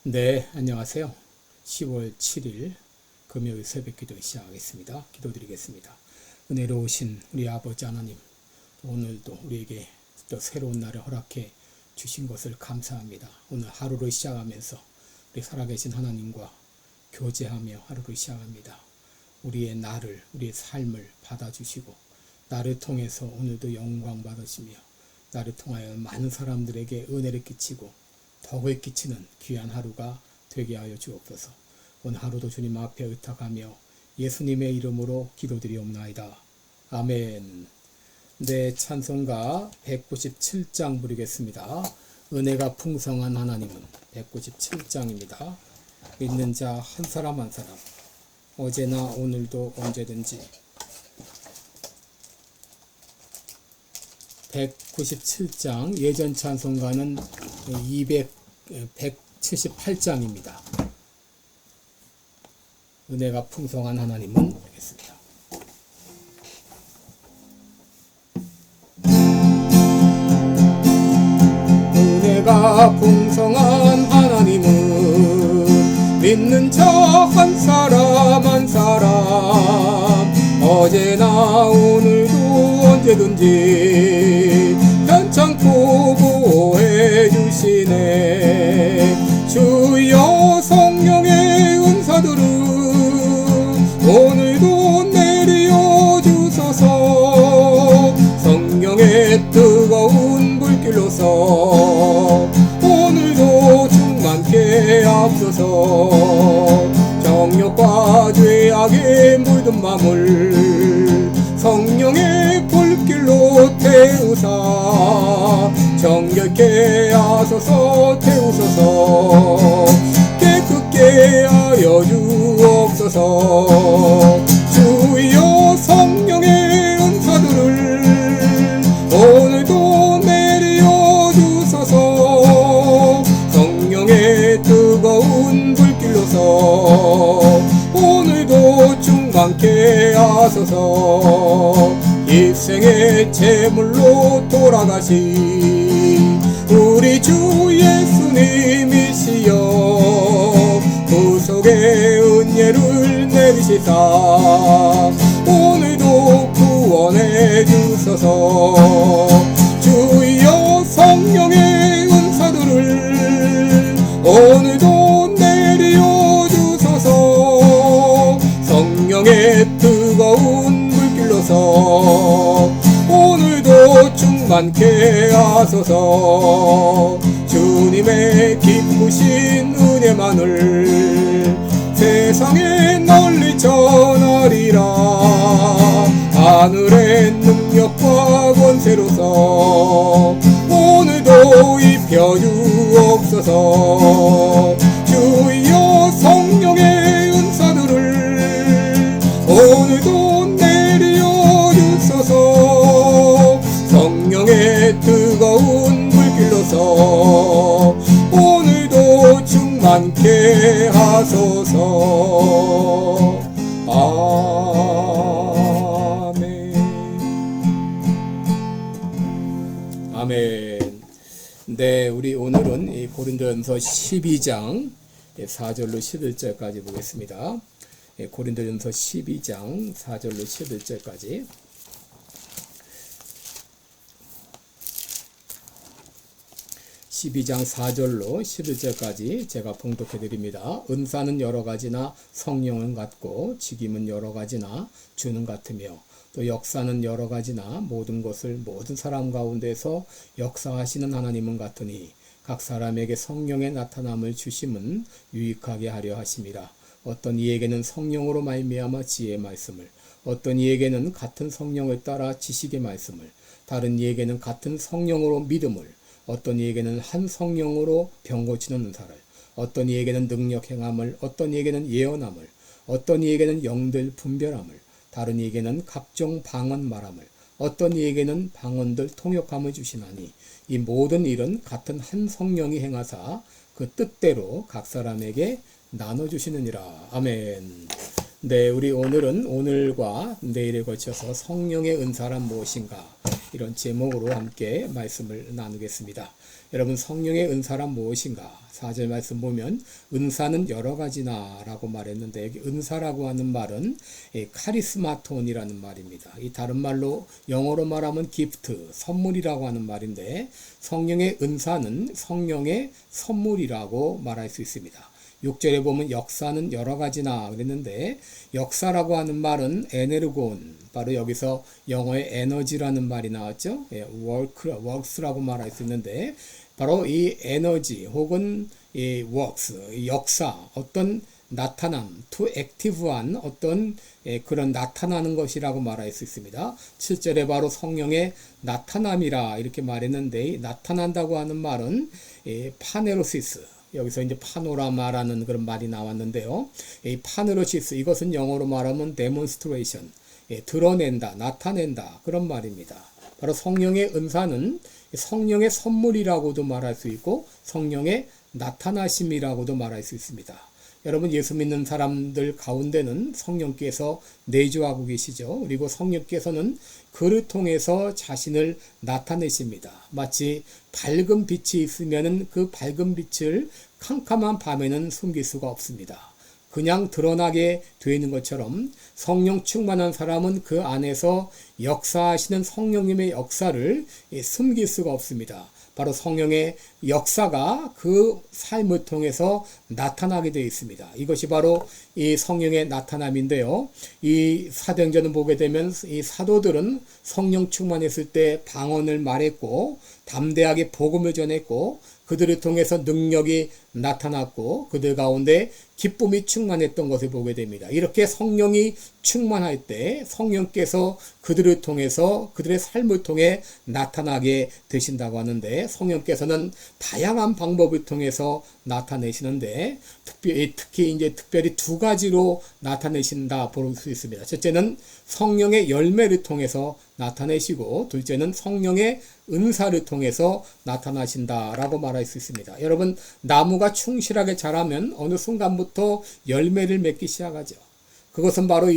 네, 안녕하세요. 10월 7일 금요일 새벽 기도 시작하겠습니다. 기도드리겠습니다. 은혜로우신 우리 아버지 하나님, 오늘도 우리에게 또 새로운 날을 허락해 주신 것을 감사합니다. 오늘 하루를 시작하면서 우리 살아계신 하나님과 교제하며 하루를 시작합니다. 우리의 날을, 우리의 삶을 받아주시고 나를 통해서 오늘도 영광 받으시며 나를 통하여 많은 사람들에게 은혜를 끼치고 덕을 끼치는 귀한 하루가 되게 하여 주옵소서. 오늘 하루도 주님 앞에 의탁하며 예수님의 이름으로 기도드리옵나이다. 아멘. 네, 찬송가 197장 부르겠습니다. 은혜가 풍성한 하나님은 197장입니다. 믿는 자 한 사람 한 사람, 어제나 오늘도 언제든지. 197장, 예전 찬송가는 178장입니다. 은혜가 풍성한 하나님은 되겠습니다. 은혜가 풍성한 하나님은 믿는 자 한 사람 한 사람, 어제나 오늘도 언제든지 편찮고 보호해 주시네. 주여 성령의 은사들을 오늘도 내려 주소서. 성령의 뜨거운 불길로서 오늘도 충만케 앞서서. 정욕과 죄악에 물든 마음을 성령의 불길로 태우사 정결케 하소서. 태우소서. 깨끗게 하여 주옵소서. 주여 성령의 은사들을 오늘도 내려 주소서. 성령의 뜨거운 불길로서 오늘도 충만케 하소서. 일생의 제물로 돌아가신 우리 주 예수님이시여, 구속의 은혜를 내리시사 오늘도 구원해 주소서. 주여 성령의 은사들을 오늘도 내려 주소서. 성령의 뜨거운 불길로서 오늘도 충만케 하소서. 주님의 기쁘신 은혜만을 세상에 널리 전하리라. 하늘의 능력과 권세로서 오늘도 입혀주옵소서. 주여 성령의 은사들을 오늘도 내려 주소서. 성령의 뜨거운 불길로서 오늘도 충만케 하소서. 아멘. 아멘. 네, 우리 오늘은 이 고린도전서 12장 4절로 11절까지 보겠습니다. 고린도전서 12장 4절로 11절까지. 12장 4절로 11절까지 제가 봉독해 드립니다. 은사는 여러 가지나 성령은 같고 직임은 여러 가지나 주는 같으며 또 역사는 여러 가지나 모든 것을 모든 사람 가운데서 역사하시는 하나님은 같으니 각 사람에게 성령의 나타남을 주심은 유익하게 하려 하심이라. 어떤 이에게는 성령으로 말미암아 지혜의 말씀을, 어떤 이에게는 같은 성령을 따라 지식의 말씀을, 다른 이에게는 같은 성령으로 믿음을, 어떤 이에게는 한 성령으로 병 고치는 은사를, 어떤 이에게는 능력 행함을, 어떤 이에게는 예언함을, 어떤 이에게는 영들 분별함을, 다른 이에게는 각종 방언 말함을, 어떤 이에게는 방언들 통역함을 주시나니 이 모든 일은 같은 한 성령이 행하사 그 뜻대로 각 사람에게 나눠주시느니라. 아멘. 네, 우리 오늘은 오늘과 내일에 걸쳐서 성령의 은사란 무엇인가 이런 제목으로 함께 말씀을 나누겠습니다. 여러분 성령의 은사란 무엇인가? 4절 말씀 보면 은사는 여러 가지나 라고 말했는데 여기 은사라고 하는 말은 카리스마톤이라는 말입니다. 이 다른 말로 영어로 말하면 기프트, 선물이라고 하는 말인데 성령의 은사는 성령의 선물이라고 말할 수 있습니다. 6절에 보면 역사는 여러 가지나 그랬는데 역사라고 하는 말은 에네르곤, 바로 여기서 영어의 에너지라는 말이 나왔죠. works라고 말할 수 있는데 바로 이 에너지 혹은 이 works, 이 역사, 어떤 나타남, to active한 어떤 그런 나타나는 것이라고 말할 수 있습니다. 7절에 바로 성령의 나타남이라 이렇게 말했는데 나타난다고 하는 말은 파네로시스, 여기서 이제 파노라마라는 그런 말이 나왔는데요. 이 파네로시스, 이것은 영어로 말하면 demonstration, 드러낸다, 나타낸다 그런 말입니다. 바로 성령의 은사는 성령의 선물이라고도 말할 수 있고 성령의 나타나심이라고도 말할 수 있습니다. 여러분 예수 믿는 사람들 가운데는 성령께서 내주하고 계시죠. 그리고 성령께서는 그를 통해서 자신을 나타내십니다. 마치 밝은 빛이 있으면 그 밝은 빛을 캄캄한 밤에는 숨길 수가 없습니다. 그냥 드러나게 되는 것처럼 성령 충만한 사람은 그 안에서 역사하시는 성령님의 역사를 숨길 수가 없습니다. 바로 성령의 역사가 그 삶을 통해서 나타나게 되어 있습니다. 이것이 바로 이 성령의 나타남인데요. 이 사도행전을 보게 되면 이 사도들은 성령 충만했을 때 방언을 말했고 담대하게 복음을 전했고 그들을 통해서 능력이 나타났고 그들 가운데 기쁨이 충만했던 것을 보게 됩니다. 이렇게 성령이 충만할 때 성령께서 그들을 통해서 그들의 삶을 통해 나타나게 되신다고 하는데 성령께서는 다양한 방법을 통해서 나타내시는데 특히 이제 특별히 두 가지로 나타내신다 볼 수 있습니다. 첫째는 성령의 열매를 통해서 나타내시고 둘째는 성령의 은사를 통해서 나타나신다라고 말할 수 있습니다. 여러분 나무가 충실하게 자라면 어느 순간부터 열매를 맺기 시작하죠. 그것은 바로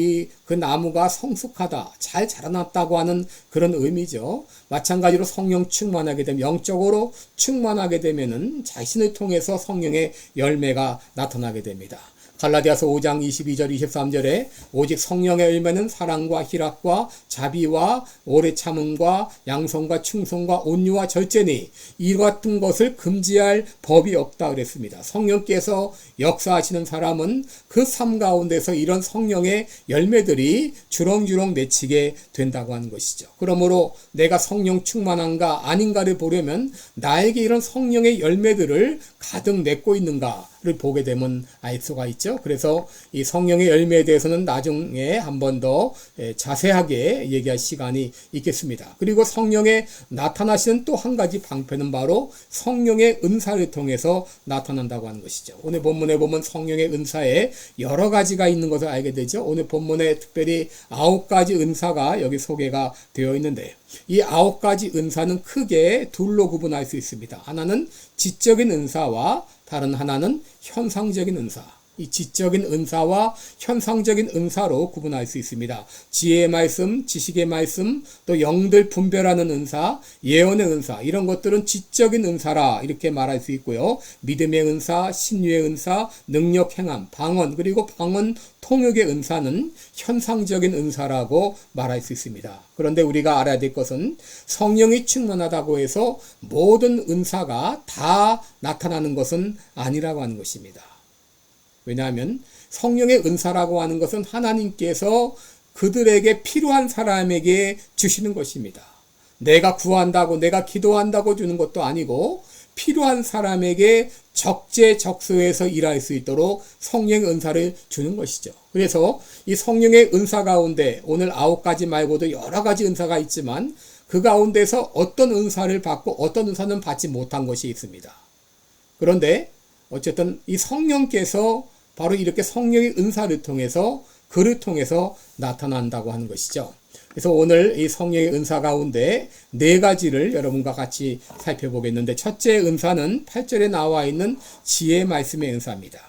그 나무가 성숙하다, 잘 자라났다고 하는 그런 의미죠. 마찬가지로 성령 충만하게 되면, 영적으로 충만하게 되면은 자신을 통해서 성령의 열매가 나타나게 됩니다. 갈라디아서 5장 22절 23절에 오직 성령의 열매는 사랑과 희락과 자비와 오래 참음과 양성과 충성과 온유와 절제니 이 같은 것을 금지할 법이 없다 그랬습니다. 성령께서 역사하시는 사람은 그 삶 가운데서 이런 성령의 열매들이 주렁주렁 맺히게 된다고 하는 것이죠. 그러므로 내가 성령 충만한가 아닌가를 보려면 나에게 이런 성령의 열매들을 가득 맺고 있는가를 보게 되면 알 수가 있죠. 그래서 이 성령의 열매에 대해서는 나중에 한 번 더 자세하게 얘기할 시간이 있겠습니다. 그리고 성령의 나타나시는 또 한 가지 방편은 바로 성령의 은사를 통해서 나타난다고 하는 것이죠. 오늘 본문에 보면 성령의 은사에 여러 가지가 있는 것을 알게 되죠. 오늘 본문에 특별히 9가지 은사가 여기 소개가 되어 있는데 이 9가지 은사는 크게 둘로 구분할 수 있습니다. 하나는 지적인 은사와 다른 하나는 현상적인 은사. 이 지적인 은사와 현상적인 은사로 구분할 수 있습니다. 지혜의 말씀, 지식의 말씀, 또 영들 분별하는 은사, 예언의 은사, 이런 것들은 지적인 은사라 이렇게 말할 수 있고요. 믿음의 은사, 신유의 은사, 능력 행함, 방언, 그리고 방언 통역의 은사는 현상적인 은사라고 말할 수 있습니다. 그런데 우리가 알아야 될 것은 성령이 충만하다고 해서 모든 은사가 다 나타나는 것은 아니라고 하는 것입니다. 왜냐하면 성령의 은사라고 하는 것은 하나님께서 그들에게 필요한 사람에게 주시는 것입니다. 내가 구한다고 내가 기도한다고 주는 것도 아니고 필요한 사람에게 적재적소에서 일할 수 있도록 성령의 은사를 주는 것이죠. 그래서 이 성령의 은사 가운데 오늘 9가지 말고도 여러 가지 은사가 있지만 그 가운데서 어떤 은사를 받고 어떤 은사는 받지 못한 것이 있습니다. 그런데 어쨌든 이 성령께서 바로 이렇게 성령의 은사를 통해서 그를 통해서 나타난다고 하는 것이죠. 그래서 오늘 이 성령의 은사 가운데 4가지를 여러분과 같이 살펴보겠는데 첫째 은사는 8절에 나와 있는 지혜 말씀의 은사입니다.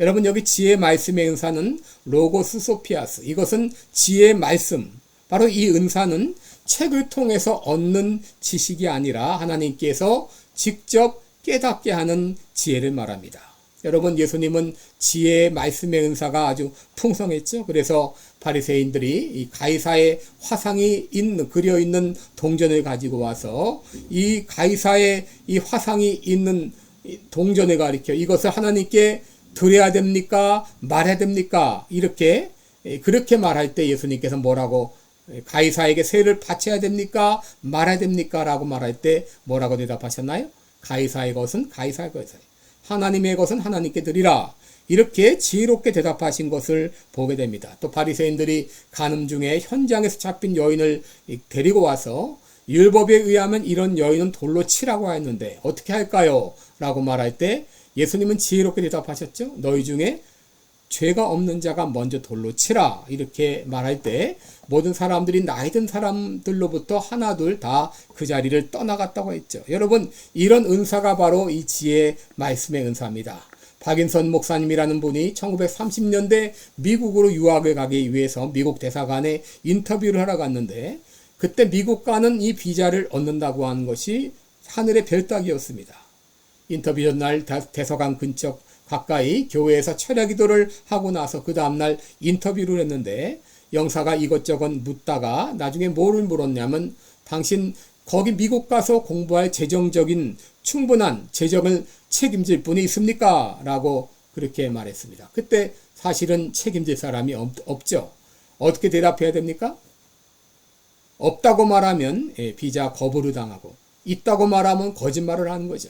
여러분 여기 지혜 말씀의 은사는 로고스 소피아스, 이것은 지혜 말씀, 바로 이 은사는 책을 통해서 얻는 지식이 아니라 하나님께서 직접 깨닫게 하는 지혜를 말합니다. 여러분, 예수님은 지혜의 말씀의 은사가 아주 풍성했죠. 그래서 바리새인들이 이 가이사의 화상이 그려 있는 동전을 가지고 와서 이 가이사의 이 화상이 있는 동전을 가리켜 이것을 하나님께 드려야 됩니까? 말해야 됩니까? 그렇게 말할 때 예수님께서 뭐라고, 가이사에게 세를 바쳐야 됩니까? 말해야 됩니까? 라고 말할 때 뭐라고 대답하셨나요? 가이사의 것은 가이사의 것이요, 하나님의 것은 하나님께 드리라. 이렇게 지혜롭게 대답하신 것을 보게 됩니다. 또 바리새인들이 간음 중에 현장에서 잡힌 여인을 데리고 와서 율법에 의하면 이런 여인은 돌로 치라고 했는데 어떻게 할까요? 라고 말할 때 예수님은 지혜롭게 대답하셨죠. 너희 중에 죄가 없는 자가 먼저 돌로 치라. 이렇게 말할 때 모든 사람들이 나이 든 사람들로부터 하나 둘 다 그 자리를 떠나갔다고 했죠. 여러분, 이런 은사가 바로 이 지혜 말씀의 은사입니다. 박인선 목사님이라는 분이 1930년대 미국으로 유학을 가기 위해서 미국 대사관에 인터뷰를 하러 갔는데 그때 미국 가는 이 비자를 얻는다고 하는 것이 하늘의 별 따기였습니다. 인터뷰 전날 대사관 근처 가까이 교회에서 철야 기도를 하고 나서 그 다음날 인터뷰를 했는데 영사가 이것저것 묻다가 나중에 뭐를 물었냐면 당신 거기 미국 가서 공부할 재정적인 충분한 재정을 책임질 분이 있습니까? 라고 그렇게 말했습니다. 그때 사실은 책임질 사람이 없죠. 어떻게 대답해야 됩니까? 없다고 말하면 비자 거부를 당하고 있다고 말하면 거짓말을 하는 거죠.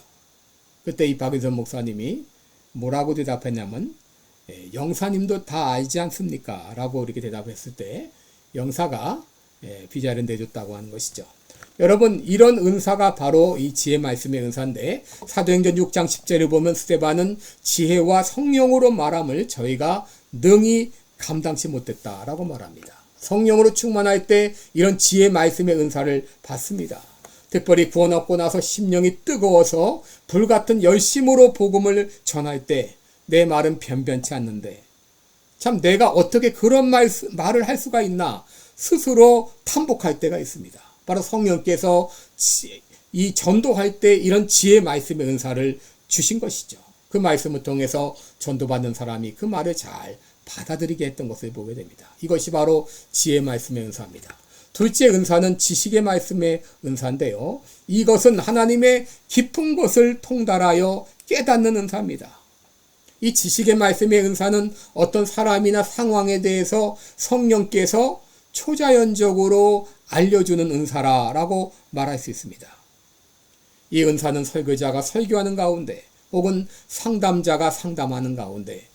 그때 이 박인선 목사님이 뭐라고 대답했냐면 영사님도 다 알지 않습니까? 라고 이렇게 대답했을 때 영사가 비자를 내줬다고 하는 것이죠. 여러분, 이런 은사가 바로 이 지혜 말씀의 은사인데 사도행전 6장 10절을 보면 스데반은 지혜와 성령으로 말함을 저희가 능히 감당치 못했다라고 말합니다. 성령으로 충만할 때 이런 지혜 말씀의 은사를 받습니다. 특별히 구원 얻고 나서 심령이 뜨거워서 불같은 열심으로 복음을 전할 때 내 말은 변변치 않는데 참 내가 어떻게 그런 말을 할 수가 있나 스스로 탐복할 때가 있습니다. 바로 성령께서 이 전도할 때 이런 지혜 말씀의 은사를 주신 것이죠. 그 말씀을 통해서 전도받는 사람이 그 말을 잘 받아들이게 했던 것을 보게 됩니다. 이것이 바로 지혜 말씀의 은사입니다. 둘째 은사는 지식의 말씀의 은사인데요. 이것은 하나님의 깊은 것을 통달하여 깨닫는 은사입니다. 이 지식의 말씀의 은사는 어떤 사람이나 상황에 대해서 성령께서 초자연적으로 알려주는 은사라고 말할 수 있습니다. 이 은사는 설교자가 설교하는 가운데 혹은 상담자가 상담하는 가운데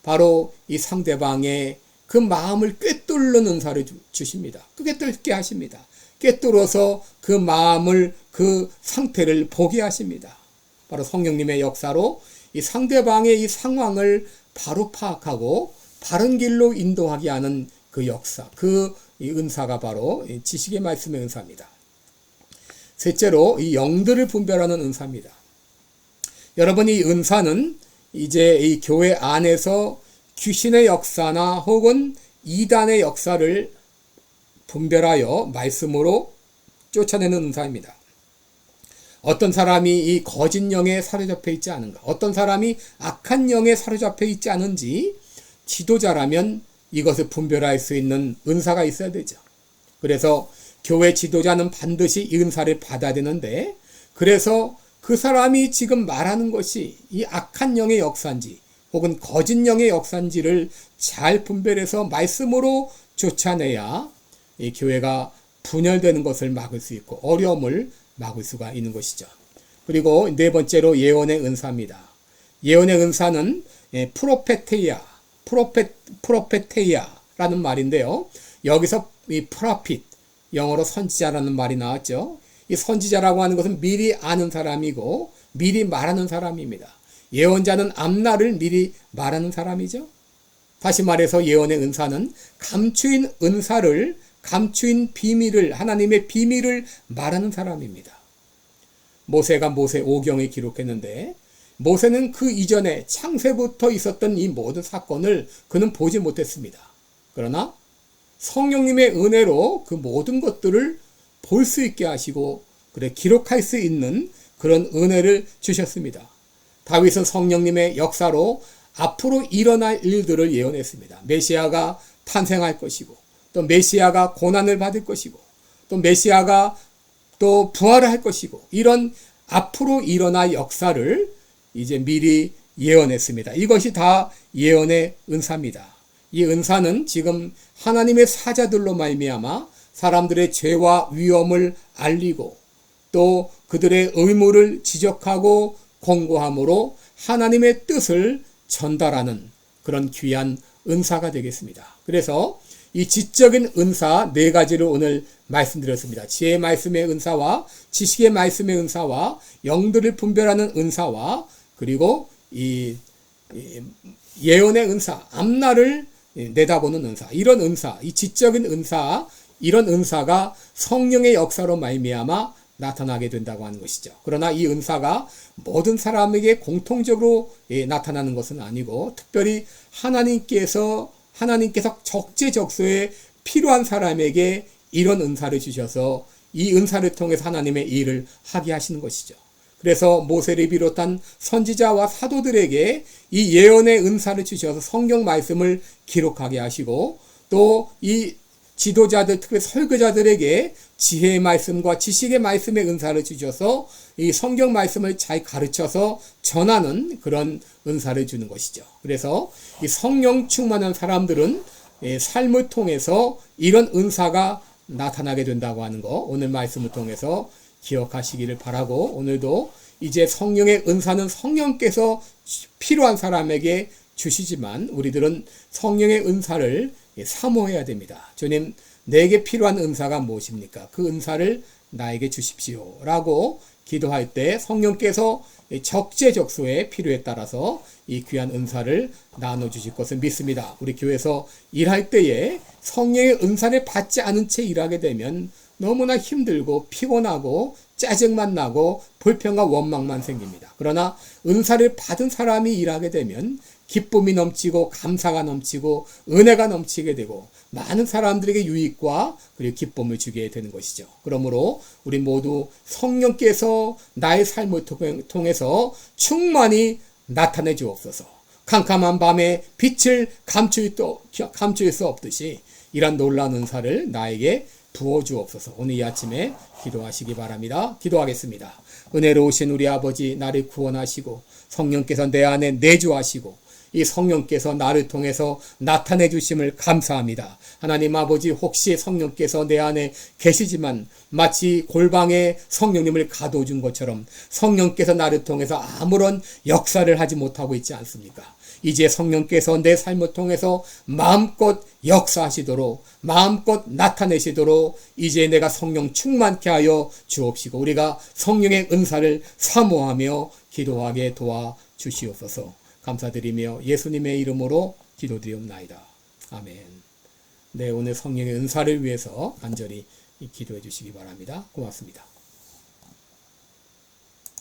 바로 이 상대방의 그 마음을 꿰뚫는 은사를 주십니다. 꿰뚫게 하십니다. 꿰뚫어서 그 마음을 그 상태를 보게 하십니다. 바로 성령님의 역사로 이 상대방의 이 상황을 바로 파악하고 바른 길로 인도하게 하는 그 역사, 그 은사가 바로 지식의 말씀의 은사입니다. 셋째로 이 영들을 분별하는 은사입니다. 여러분, 이 은사는 이제 이 교회 안에서 귀신의 역사나 혹은 이단의 역사를 분별하여 말씀으로 쫓아내는 은사입니다. 어떤 사람이 이 거짓 영에 사로잡혀 있지 않은가, 어떤 사람이 악한 영에 사로잡혀 있지 않은지 지도자라면 이것을 분별할 수 있는 은사가 있어야 되죠. 그래서 교회 지도자는 반드시 이 은사를 받아야 되는데, 그래서 그 사람이 지금 말하는 것이 이 악한 영의 역사인지 혹은 거짓 영의 역사인지를 잘 분별해서 말씀으로 쫓아내야 이 교회가 분열되는 것을 막을 수 있고 어려움을 막을 수가 있는 것이죠. 그리고 네 번째로 예언의 은사입니다. 예언의 은사는 프로페테이아라는 말인데요. 여기서 이 프로핏, 영어로 선지자라는 말이 나왔죠. 이 선지자라고 하는 것은 미리 아는 사람이고 미리 말하는 사람입니다. 예언자는 앞날을 미리 말하는 사람이죠. 다시 말해서 예언의 은사는 감추인 은사를, 감추인 비밀을, 하나님의 비밀을 말하는 사람입니다. 모세가 모세 5경에 기록했는데 모세는 그 이전에 창세부터 있었던 이 모든 사건을 그는 보지 못했습니다. 그러나 성령님의 은혜로 그 모든 것들을 볼 수 있게 하시고 그래 기록할 수 있는 그런 은혜를 주셨습니다. 다윗은 성령님의 역사로 앞으로 일어날 일들을 예언했습니다. 메시아가 탄생할 것이고, 또 메시아가 고난을 받을 것이고, 또 메시아가 또 부활을 할 것이고, 이런 앞으로 일어날 역사를 이제 미리 예언했습니다. 이것이 다 예언의 은사입니다. 이 은사는 지금 하나님의 사자들로 말미암아 사람들의 죄와 위험을 알리고 또 그들의 의무를 지적하고 권고함으로 하나님의 뜻을 전달하는 그런 귀한 은사가 되겠습니다. 그래서 이 지적인 은사 네 가지를 오늘 말씀드렸습니다. 지혜의 말씀의 은사와 지식의 말씀의 은사와 영들을 분별하는 은사와 그리고 이 예언의 은사, 앞날을 내다보는 은사, 이런 은사, 이 지적인 은사, 이런 은사가 성령의 역사로 말미암아 나타나게 된다고 하는 것이죠. 그러나 이 은사가 모든 사람에게 공통적으로 나타나는 것은 아니고 특별히 하나님께서 적재적소에 필요한 사람에게 이런 은사를 주셔서 이 은사를 통해서 하나님의 일을 하게 하시는 것이죠. 그래서 모세를 비롯한 선지자와 사도들에게 이 예언의 은사를 주셔서 성경 말씀을 기록하게 하시고 또 이 지도자들, 특히 설교자들에게 지혜의 말씀과 지식의 말씀의 은사를 주셔서 이 성경 말씀을 잘 가르쳐서 전하는 그런 은사를 주는 것이죠. 그래서 이 성령 충만한 사람들은 삶을 통해서 이런 은사가 나타나게 된다고 하는 거 오늘 말씀을 통해서 기억하시기를 바라고 오늘도 이제 성령의 은사는 성령께서 필요한 사람에게 주시지만 우리들은 성령의 은사를 사모해야 됩니다. 주님, 내게 필요한 은사가 무엇입니까? 그 은사를 나에게 주십시오. 라고 기도할 때 성령께서 적재적소의 필요에 따라서 이 귀한 은사를 나눠주실 것을 믿습니다. 우리 교회에서 일할 때에 성령의 은사를 받지 않은 채 일하게 되면 너무나 힘들고 피곤하고 짜증만 나고 불평과 원망만 생깁니다. 그러나 은사를 받은 사람이 일하게 되면 기쁨이 넘치고 감사가 넘치고 은혜가 넘치게 되고 많은 사람들에게 유익과 그리고 기쁨을 주게 되는 것이죠. 그러므로 우리 모두 성령께서 나의 삶을 통해서 충만히 나타내 주옵소서. 캄캄한 밤에 빛을 감출 수 없듯이 이런 놀라운 은사를 나에게 부어주옵소서. 오늘 이 아침에 기도하시기 바랍니다. 기도하겠습니다. 은혜로우신 우리 아버지, 나를 구원하시고 성령께서 내 안에 내주하시고 이 성령께서 나를 통해서 나타내 주심을 감사합니다. 하나님 아버지, 혹시 성령께서 내 안에 계시지만 마치 골방에 성령님을 가둬준 것처럼 성령께서 나를 통해서 아무런 역사를 하지 못하고 있지 않습니까? 이제 성령께서 내 삶을 통해서 마음껏 역사하시도록 마음껏 나타내시도록 이제 내가 성령 충만케 하여 주옵시고 우리가 성령의 은사를 사모하며 기도하게 도와주시옵소서. 감사드리며 예수님의 이름으로 기도드리옵나이다. 아멘. 네, 오늘 성령의 은사를 위해서 간절히 기도해 주시기 바랍니다. 고맙습니다.